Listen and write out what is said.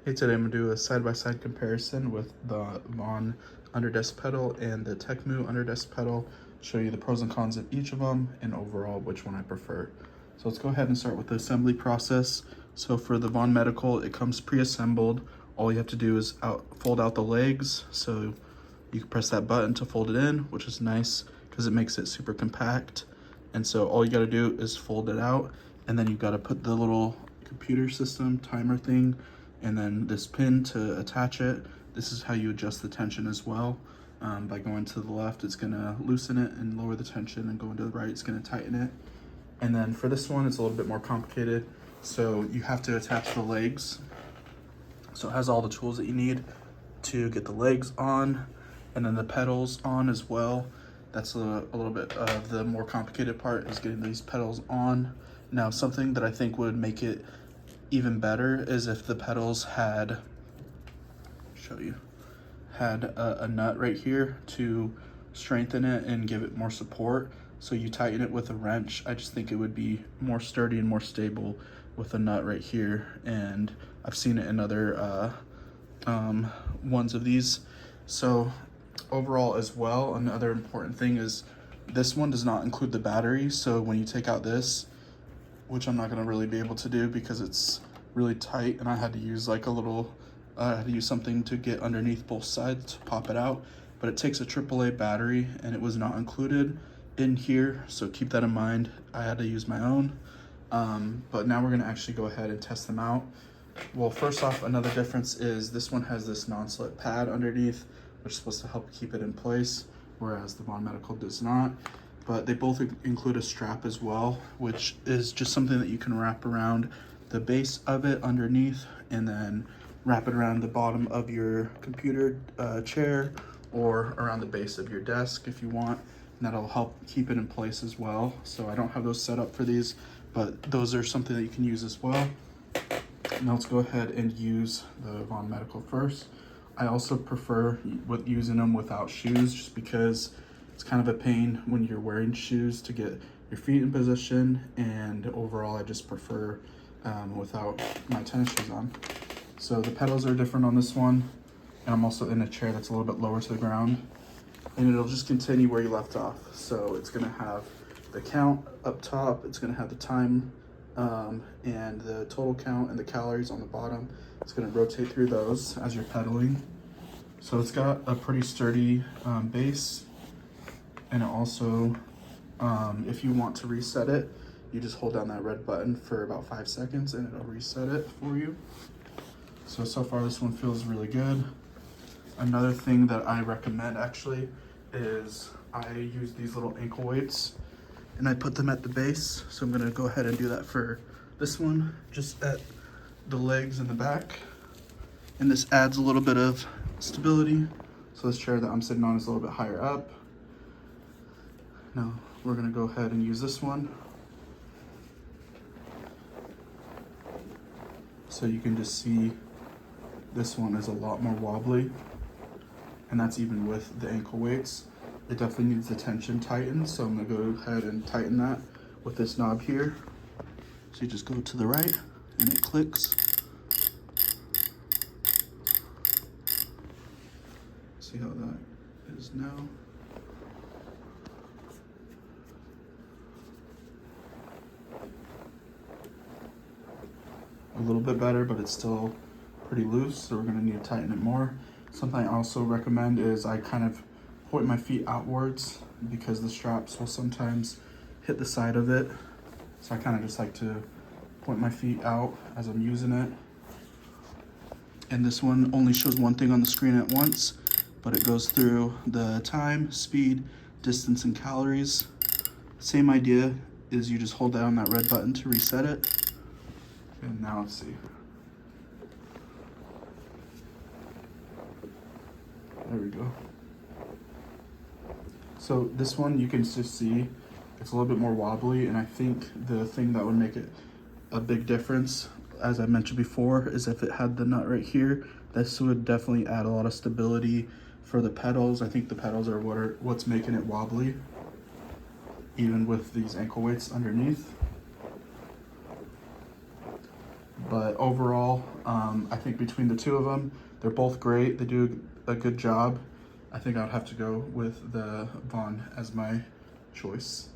Hey, today I'm gonna do a side-by-side comparison with the Vaunn underdesk pedal and the Techmoo underdesk pedal. Show you the pros and cons of each of them and overall which one I prefer. So let's go ahead and start with the assembly process. So for the Vaunn Medical, it comes pre-assembled. All you have to do is fold out the legs. So you can press that button to fold it in, which is nice because it makes it super compact. And so all you gotta do is fold it out, and then you gotta put the little computer system timer thing and then this pin to attach it. This is how you adjust the tension as well. By going to the left, it's gonna loosen it and lower the tension, and going to the right, it's gonna tighten it. And then for this one, it's a little bit more complicated. So you have to attach the legs. So it has all the tools that you need to get the legs on, and then the pedals on as well. That's a little bit of the more complicated part, is getting these pedals on. Now, something that I think would make it even better is if the pedals had, a nut right here to strengthen it and give it more support. So you tighten it with a wrench. I just think it would be more sturdy and more stable with a nut right here. And I've seen it in other ones of these. So overall as well, another important thing is this one does not include the battery. So when you take out this, which I'm not gonna really be able to do because it's really tight, and I had to use like a little, I had to use something to get underneath both sides to pop it out, but it takes a AAA battery and it was not included in here. So keep that in mind. I had to use my own, but now we're gonna actually go ahead and test them out. Well, first off, another difference is this one has this non-slip pad underneath, which is supposed to help keep it in place, whereas the Vaunn Medical does not. But they both include a strap as well, which is just something that you can wrap around the base of it underneath, and then wrap it around the bottom of your computer chair, or around the base of your desk if you want. And that'll help keep it in place as well. So I don't have those set up for these, but those are something that you can use as well. Now let's go ahead and use the Vaunn Medical first. I also prefer using them without shoes, just because it's kind of a pain when you're wearing shoes to get your feet in position, and overall I just prefer without my tennis shoes on. So the pedals are different on this one, and I'm also in a chair that's a little bit lower to the ground, and it'll just continue where you left off. So it's gonna have the count up top, it's gonna have the time and the total count and the calories on the bottom. It's gonna rotate through those as you're pedaling. So it's got a pretty sturdy base. And it also, if you want to reset it, you just hold down that red button for about 5 seconds and it'll reset it for you. So far this one feels really good. Another thing that I recommend actually is I use these little ankle weights and I put them at the base. So I'm gonna go ahead and do that for this one, just at the legs and the back. And this adds a little bit of stability. So this chair that I'm sitting on is a little bit higher up. Now we're gonna go ahead and use this one. So you can just see this one is a lot more wobbly, and that's even with the ankle weights. It definitely needs the tension tightened, so I'm gonna go ahead and tighten that with this knob here. So you just go to the right and it clicks. See how that is now. A little bit better, but it's still pretty loose, so we're gonna need to tighten it more. Something I also recommend is I kind of point my feet outwards, because the straps will sometimes hit the side of it. So I kind of just like to point my feet out as I'm using it. And this one only shows one thing on the screen at once, but it goes through the time, speed, distance, and calories. Same idea is you just hold down that red button to reset it. And now let's see. There we go. So this one you can just see it's a little bit more wobbly, and I think the thing that would make it a big difference, as I mentioned before, is if it had the nut right here. This would definitely add a lot of stability for the pedals. I think the pedals are what's making it wobbly, even with these ankle weights underneath. But overall, I think between the two of them, they're both great. They do a good job. I think I'd have to go with the Vaunn as my choice.